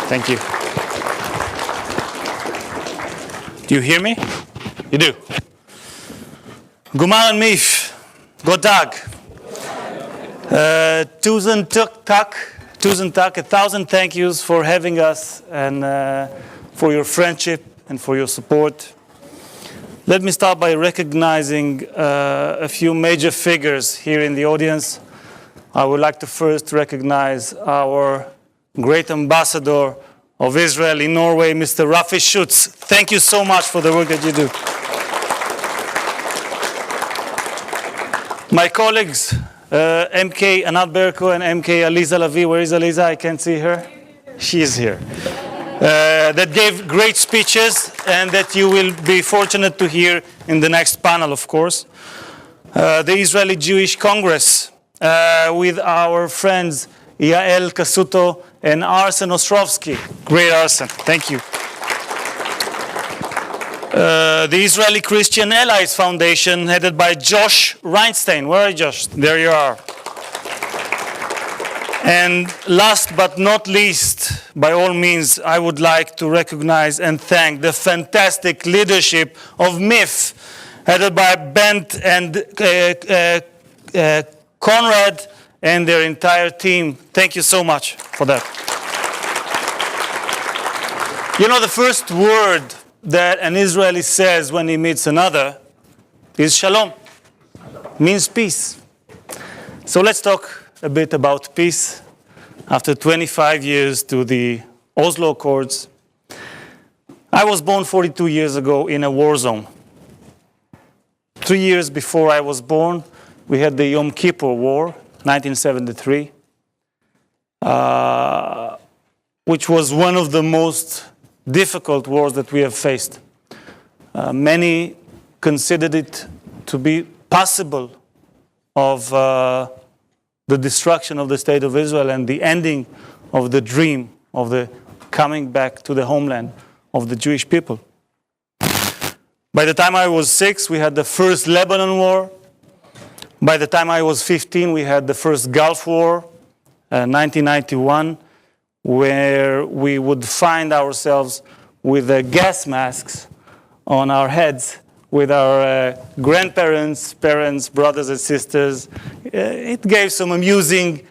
Thank you. Do you hear me? You do. Gumar and MIFF. God Tag. Tusen tak, 1,000 thank yous for having us and for your friendship and for your support. Let me start by recognizing a few major figures here in the audience. I would like to first recognize our great ambassador of Israel in Norway, Mr. Rafi Schutz. Thank you so much for the work that you do. My colleagues, MK Anat Berko and MK Aliza Lavi. Where is Aliza? I can't see her. She is here. That gave great speeches and that you will be fortunate to hear in the next panel, of course. The Israeli Jewish Congress with our friends Yael Kasuto and Arsen Ostrovsky. Great Arsen, thank you. The Israeli Christian Allies Foundation, headed by Josh Reinstein. Where are you, Josh? There you are. And last but not least, by all means, I would like to recognize and thank the fantastic leadership of MIFF, headed by Bent and Conrad and their entire team. Thank you so much for that. You know, the first word that an Israeli says when he meets another is shalom. Means peace. So let's talk a bit about peace. After 25 years to the Oslo Accords, I was born 42 years ago in a war zone. 3 years before I was born, we had the Yom Kippur War, 1973, which was one of the most difficult wars that we have faced. Many considered it to be possible of the destruction of the state of Israel and the ending of the dream of the coming back to the homeland of the Jewish people. By the time I was 6, we had the first Lebanon War. By the time I was 15, we had the first Gulf War, 1991, where we would find ourselves with gas masks on our heads, with our grandparents, parents, brothers and sisters. It gave some amusing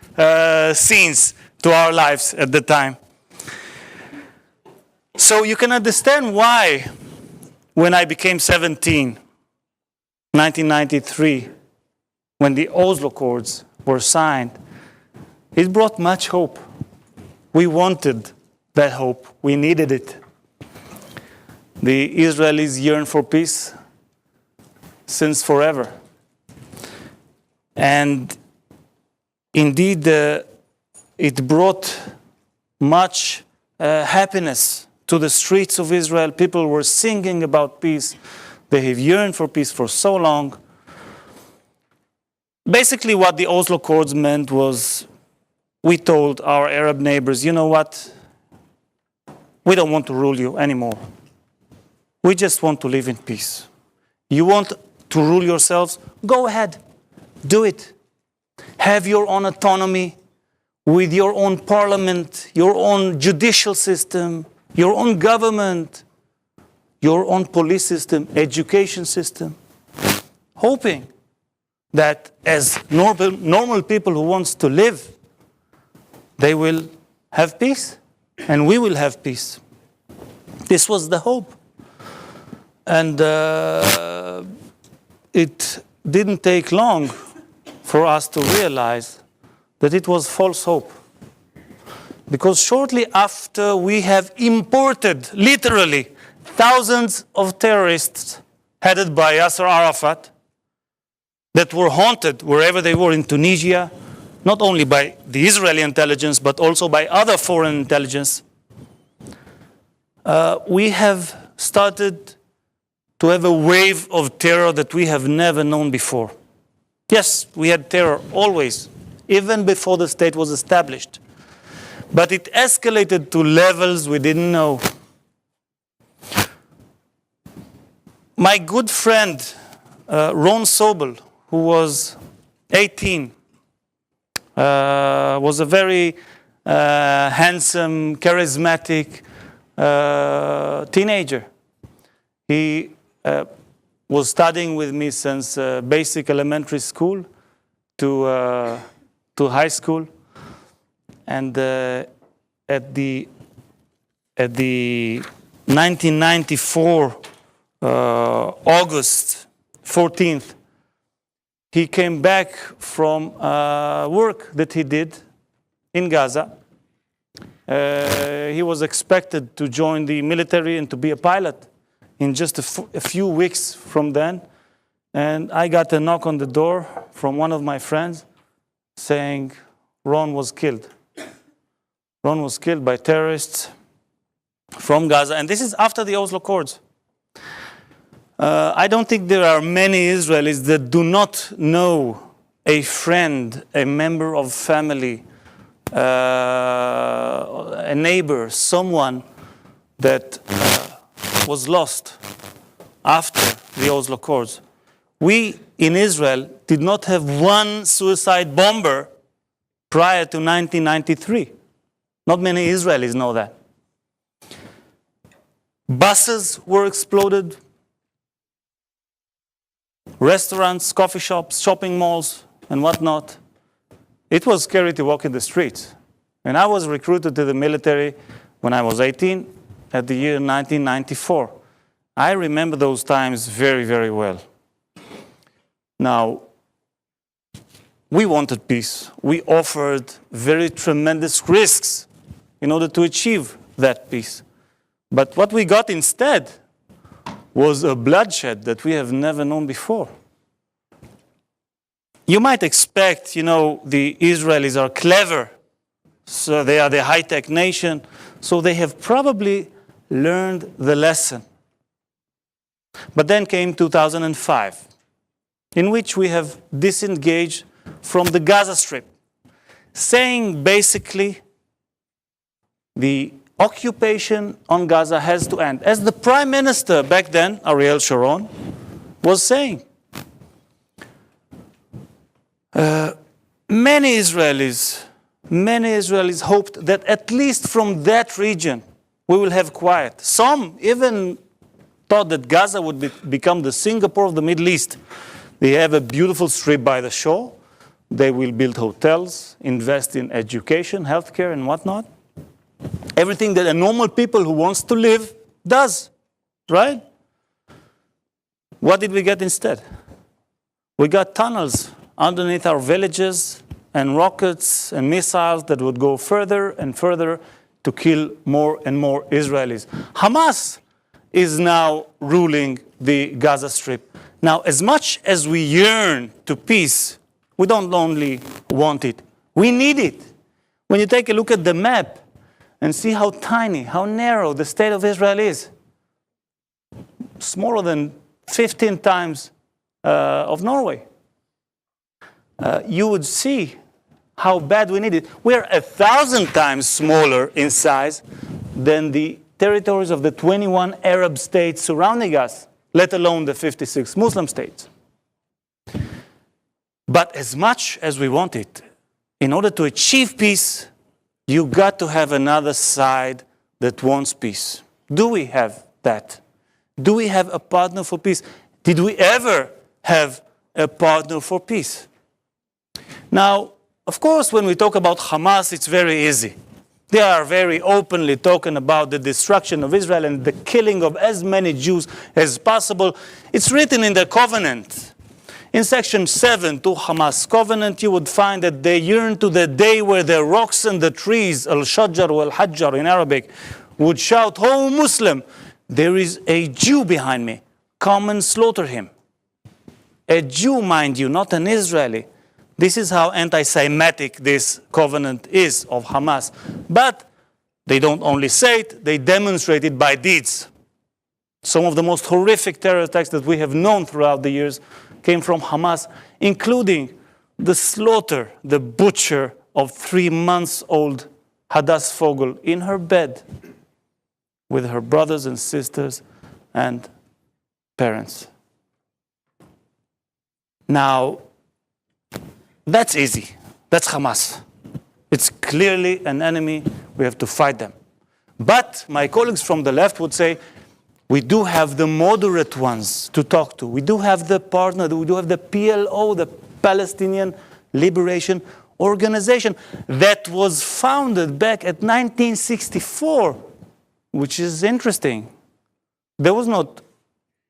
scenes to our lives at the time. So you can understand why, when I became 17, 1993, when the Oslo Accords were signed, it brought much hope. We wanted that hope. We needed it. The Israelis yearn for peace since forever. And indeed, it brought much happiness to the streets of Israel. People were singing about peace. They have yearned for peace for so long. Basically, what the Oslo Accords meant was, we told our Arab neighbors, you know what? We don't want to rule you anymore. We just want to live in peace. You want to rule yourselves? Go ahead. Do it. Have your own autonomy with your own parliament, your own judicial system, your own government, your own police system, education system. Hoping that as normal people who wants to live, they will have peace, and we will have peace. This was the hope. And it didn't take long for us to realize that it was false hope. Because shortly after we have imported, literally, thousands of terrorists headed by Yasser Arafat that were haunted wherever they were in Tunisia, not only by the Israeli intelligence, but also by other foreign intelligence, we have started to have a wave of terror that we have never known before. Yes, we had terror always, even before the state was established. But it escalated to levels we didn't know. My good friend, Ron Sobel, who was 18, was a very handsome, charismatic teenager. He was studying with me since basic elementary school to high school. And at the 1994 August 14th, he came back from work that he did in Gaza. He was expected to join the military and to be a pilot in just a few weeks from then. And I got a knock on the door from one of my friends saying Ron was killed. Ron was killed by terrorists from Gaza. And this is after the Oslo Accords. I don't think there are many Israelis that do not know a friend, a member of family, a neighbor, someone that was lost after the Oslo Accords. We in Israel did not have one suicide bomber prior to 1993. Not many Israelis know that. Buses were exploded. Restaurants, coffee shops, shopping malls, and whatnot. It was scary to walk in the streets. And I was recruited to the military when I was 18 at the year 1994. I remember those times very, very well. Now, we wanted peace. We offered very tremendous risks in order to achieve that peace. But what we got instead was a bloodshed that we have never known before. You might expect, the Israelis are clever, so they are the high-tech nation, so they have probably learned the lesson. But then came 2005, in which we have disengaged from the Gaza Strip, saying basically the occupation on Gaza has to end. As the Prime Minister back then, Ariel Sharon, was saying. Many Israelis hoped that at least from that region we will have quiet. Some even thought that Gaza would become the Singapore of the Middle East. They have a beautiful strip by the shore. They will build hotels, invest in education, healthcare, and whatnot. Everything that a normal people who wants to live does, right? What did we get instead? We got tunnels underneath our villages and rockets and missiles that would go further and further to kill more and more Israelis. Hamas is now ruling the Gaza Strip. Now, as much as we yearn to peace, we don't only want it, we need it. When you take a look at the map and see how tiny, how narrow the state of Israel is, smaller than 15 times of Norway, you would see how bad we need it. We're 1,000 times smaller in size than the territories of the 21 Arab states surrounding us, let alone the 56 Muslim states. But as much as we want it, in order to achieve peace, you got to have another side that wants peace. Do we have that? Do we have a partner for peace? Did we ever have a partner for peace? Now, of course, when we talk about Hamas, it's very easy. They are very openly talking about the destruction of Israel and the killing of as many Jews as possible. It's written in the covenant. In section 7 to Hamas covenant, you would find that they yearn to the day where the rocks and the trees, al-shajar wal-hajjar in Arabic, would shout, "Oh Muslim, there is a Jew behind me. Come and slaughter him." A Jew, mind you, not an Israeli. This is how anti-Semitic this covenant is of Hamas. But they don't only say it, they demonstrate it by deeds. Some of the most horrific terror attacks that we have known throughout the years came from Hamas, including the slaughter, the butcher of 3-month-old Hadass Fogel in her bed with her brothers and sisters and parents. Now, that's easy. That's Hamas. It's clearly an enemy. We have to fight them. But my colleagues from the left would say, we do have the moderate ones to talk to. We do have the partner. We do have the PLO, the Palestinian Liberation Organization, that was founded back at 1964, which is interesting. There was not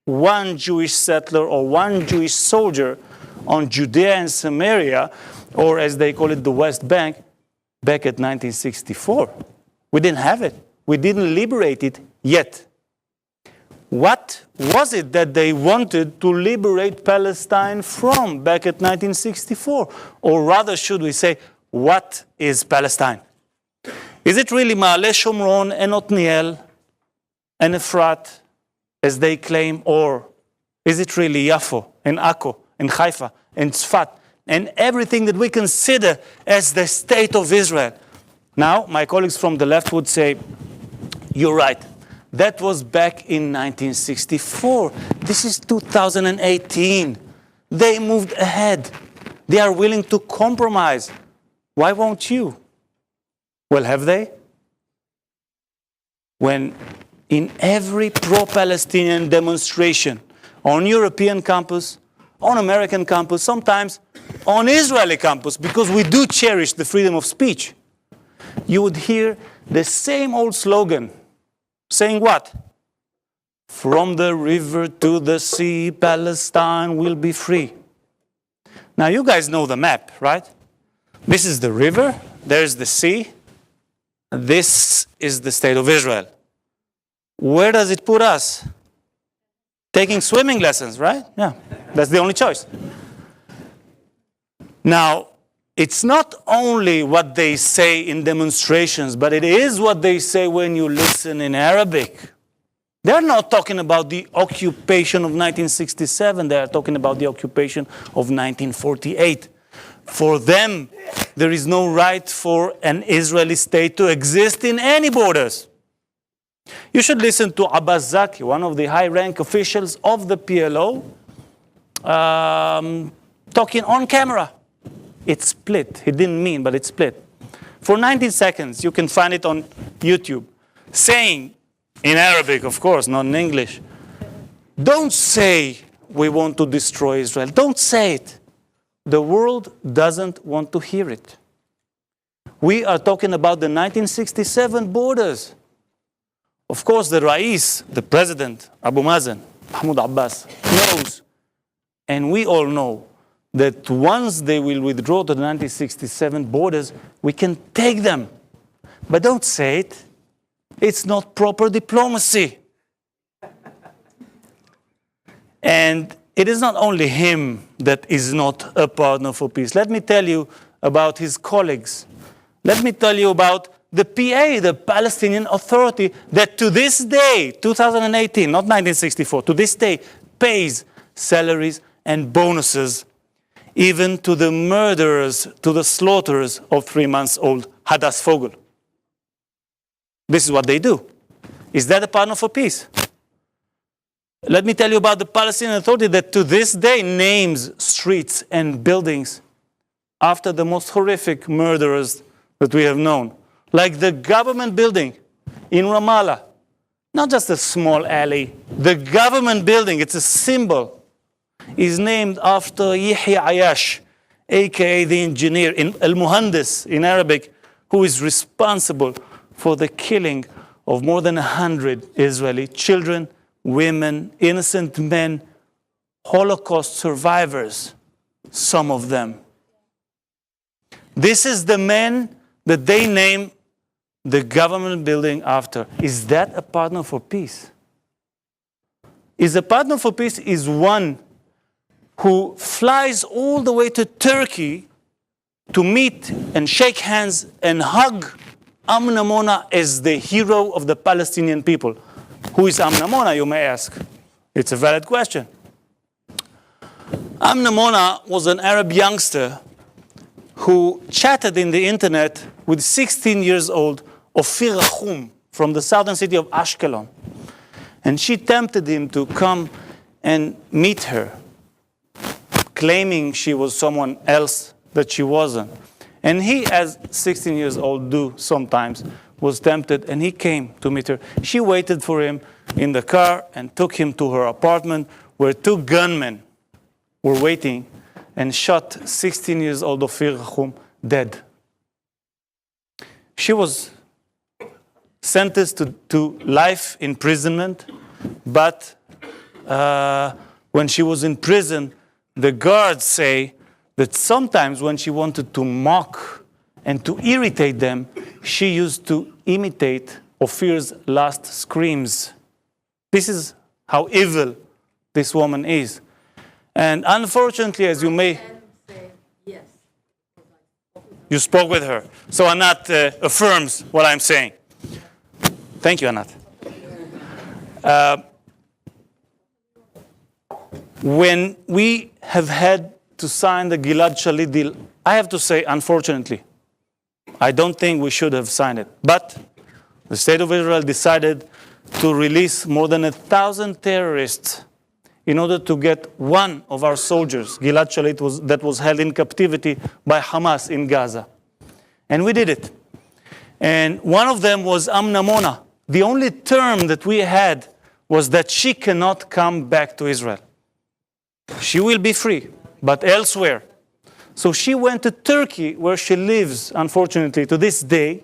one Jewish settler or one Jewish soldier on Judea and Samaria, or as they call it, the West Bank, back at 1964. We didn't have it. We didn't liberate it yet. What was it that they wanted to liberate Palestine from back at 1964? Or rather, should we say, what is Palestine? Is it really Ma'ale Shomron and Otniel and Efrat, as they claim, or is it really Yafo and Akko and Haifa and Tzfat and everything that we consider as the state of Israel? Now, my colleagues from the left would say, you're right. That was back in 1964. This is 2018. They moved ahead. They are willing to compromise. Why won't you? Well, have they? When in every pro-Palestinian demonstration, on European campus, on American campus, sometimes on Israeli campus, because we do cherish the freedom of speech, you would hear the same old slogan, saying what? From the river to the sea, Palestine will be free. Now, you guys know the map, right? This is the river, there's the sea, this is the state of Israel. Where does it put us? Taking swimming lessons, right? Yeah, that's the only choice. Now, it's not only what they say in demonstrations, but it is what they say when you listen in Arabic. They're not talking about the occupation of 1967. They are talking about the occupation of 1948. For them, there is no right for an Israeli state to exist in any borders. You should listen to Abbas Zaki, one of the high-rank officials of the PLO, talking on camera. It's split. He didn't mean, but it's split. For 19 seconds, you can find it on YouTube, saying, in Arabic, of course, not in English, don't say we want to destroy Israel. Don't say it. The world doesn't want to hear it. We are talking about the 1967 borders. Of course, the Rais, the president, Abu Mazen, Mahmoud Abbas, knows, and we all know, that once they will withdraw to the 1967 borders, we can take them. But don't say it. It's not proper diplomacy. And it is not only him that is not a partner for peace. Let me tell you about his colleagues. Let me tell you about the PA, the Palestinian Authority, that to this day, 2018, not 1964, to this day, pays salaries and bonuses even to the murderers, to the slaughterers of 3-month-old Hadass Fogel. This is what they do. Is that a partner for peace? Let me tell you about the Palestinian Authority that to this day names streets and buildings after the most horrific murderers that we have known. Like the government building in Ramallah. Not just a small alley. The government building, it's a symbol, is named after Yahya Ayash, aka the engineer, in Al-Muhandis in Arabic, who is responsible for the killing of more than 100 Israeli children, women, innocent men, Holocaust survivors, some of them. This is the man that they name the government building after. Is that a partner for peace? Is a partner for peace is one who flies all the way to Turkey to meet and shake hands and hug Amna Mona as the hero of the Palestinian people. Who is Amna Mona, you may ask? It's a valid question. Amna Mona was an Arab youngster who chatted in the internet with 16 years old Ofir Rachum from the southern city of Ashkelon. And she tempted him to come and meet her, claiming she was someone else that she wasn't. And he, as 16 years old do sometimes, was tempted, and he came to meet her. She waited for him in the car and took him to her apartment, where two gunmen were waiting and shot 16 years old Ofir Rachum dead. She was sentenced to life imprisonment, but when she was in prison, the guards say that sometimes when she wanted to mock and to irritate them, she used to imitate Ofir's last screams. This is how evil this woman is. And unfortunately, as you may... Yes. You spoke with her. So Anat affirms what I'm saying. Thank you, Anat. When we have had to sign the Gilad Shalit deal, I have to say, unfortunately, I don't think we should have signed it. But the State of Israel decided to release more than 1,000 terrorists in order to get one of our soldiers, Gilad Shalit, that was held in captivity by Hamas in Gaza. And we did it. And one of them was Amna Mona. The only term that we had was that she cannot come back to Israel. She will be free, but elsewhere. So she went to Turkey, where she lives, unfortunately, to this day.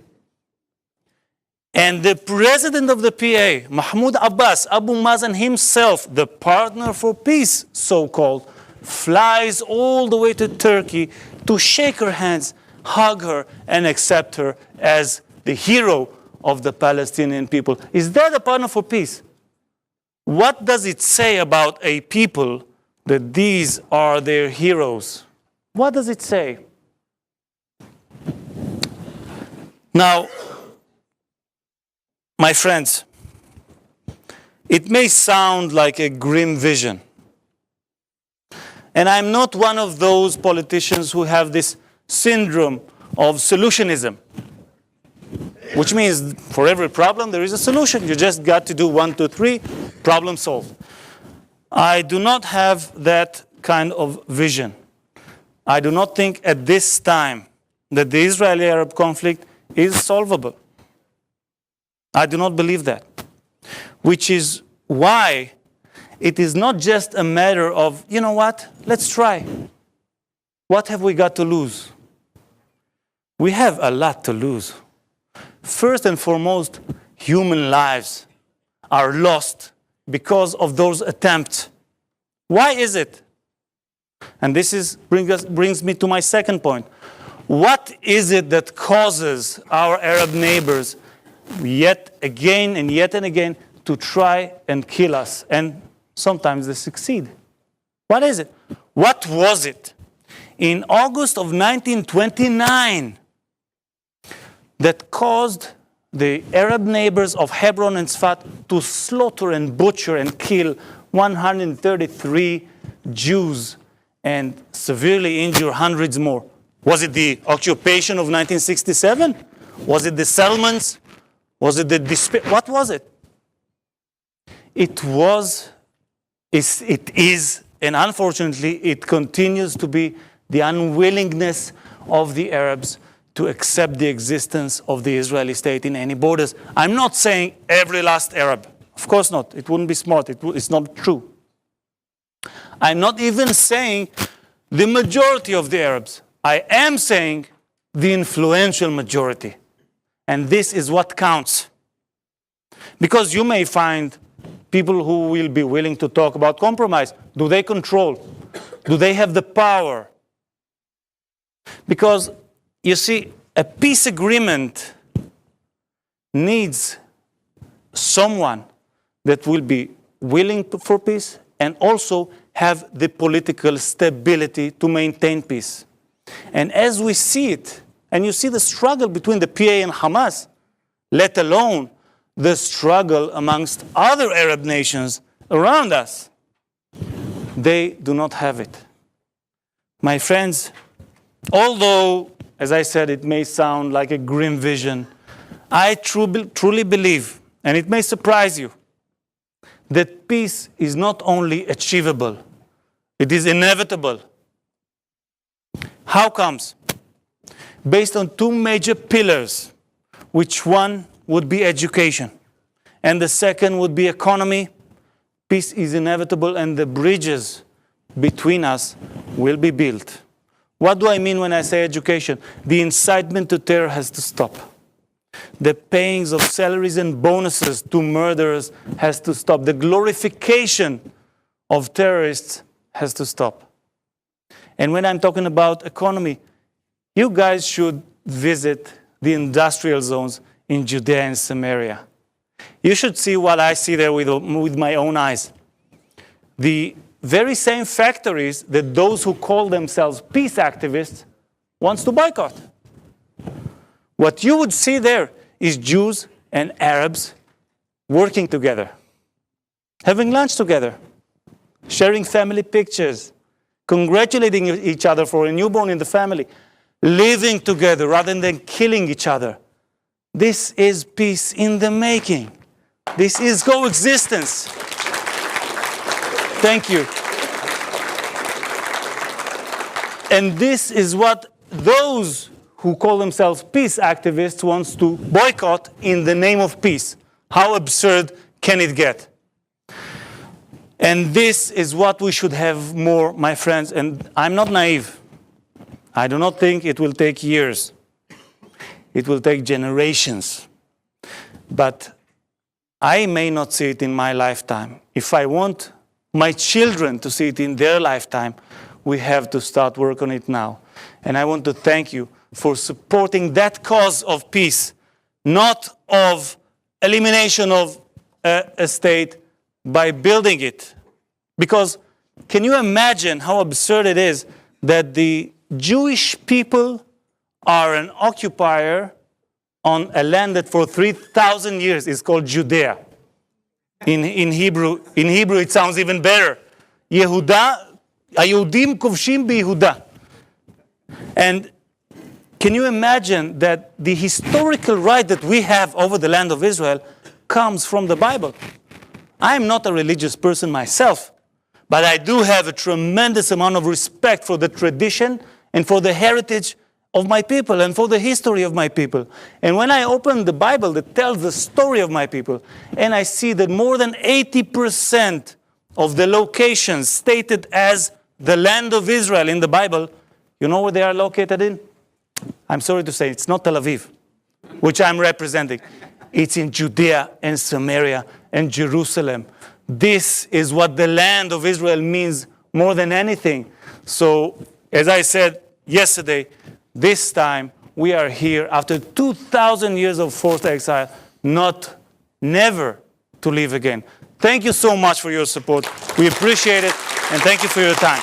And the president of the PA, Mahmoud Abbas, Abu Mazen himself, the partner for peace, so-called, flies all the way to Turkey to shake her hands, hug her, and accept her as the hero of the Palestinian people. Is that a partner for peace? What does it say about a people that these are their heroes? What does it say? Now, my friends, it may sound like a grim vision. And I'm not one of those politicians who have this syndrome of solutionism, which means for every problem there is a solution. You just got to do 1, 2, 3, problem solved. I do not have that kind of vision. I do not think at this time that the Israeli-Arab conflict is solvable. I do not believe that. Which is why it is not just a matter of, you know what, let's try. What have we got to lose? We have a lot to lose. First and foremost, human lives are lost because of those attempts. Why is it? And this brings me to my second point. What is it that causes our Arab neighbors yet again and again to try and kill us? And sometimes they succeed. What is it? What was it in August of 1929 that caused the Arab neighbors of Hebron and Tzfat to slaughter and butcher and kill 133 Jews and severely injure hundreds more? Was it the occupation of 1967? Was it the settlements? Was it the despair? What was it? It is, and unfortunately it continues to be, the unwillingness of the Arabs to accept the existence of the Israeli state in any borders. I'm not saying every last Arab. Of course not. It wouldn't be smart. It's not true. I'm not even saying the majority of the Arabs. I am saying the influential majority. And this is what counts. Because you may find people who will be willing to talk about compromise. Do they control? Do they have the power? Because, you see, a peace agreement needs someone that will be willing for peace and also have the political stability to maintain peace. And as we see it, and you see the struggle between the PA and Hamas, let alone the struggle amongst other Arab nations around us, they do not have it. My friends, although, as I said, it may sound like a grim vision, I truly believe, and it may surprise you, that peace is not only achievable, it is inevitable. How comes? based on two major pillars, which one would be education, and the second would be economy. Peace is inevitable, and the bridges between us will be built. What do I mean when I say education? The incitement to terror has to stop. The paying of salaries and bonuses to murderers has to stop. The glorification of terrorists has to stop. And when I'm talking about economy, you guys should visit the industrial zones in Judea and Samaria. You should see what I see there with my own eyes. The very same factories that those who call themselves peace activists wants to boycott. What you would see there is Jews and Arabs working together, having lunch together, sharing family pictures, congratulating each other for a newborn in the family, living together rather than killing each other. This is peace in the making. This is coexistence. Thank you. And this is what those who call themselves peace activists wants to boycott in the name of peace. How absurd can it get? And this is what we should have more, my friends. And I'm not naive. I do not think it will take years. It will take generations. But I may not see it in my lifetime. If I want my children to see it in their lifetime, we have to start work on it now. And I want to thank you for supporting that cause of peace, not of elimination of a state, by building it. Because can you imagine how absurd it is that the Jewish people are an occupier on a land that for 3,000 years is called Judea. In Hebrew it sounds even better. Yehuda, היהודים כובשים ביהודה. And can you imagine that the historical right that we have over the land of Israel comes from the Bible? I am not a religious person myself, but I do have a tremendous amount of respect for the tradition and for the heritage of my people and for the history of my people. And when I open the Bible that tells the story of my people, and I see that more than 80% of the locations stated as the land of Israel in the Bible, you know where they are located in? I'm sorry to say, it's not Tel Aviv, which I'm representing. It's in Judea and Samaria and Jerusalem. This is what the land of Israel means more than anything. So, as I said yesterday, this time we are here after 2,000 years of forced exile, never to leave again. Thank you so much for your support. We appreciate it, and thank you for your time.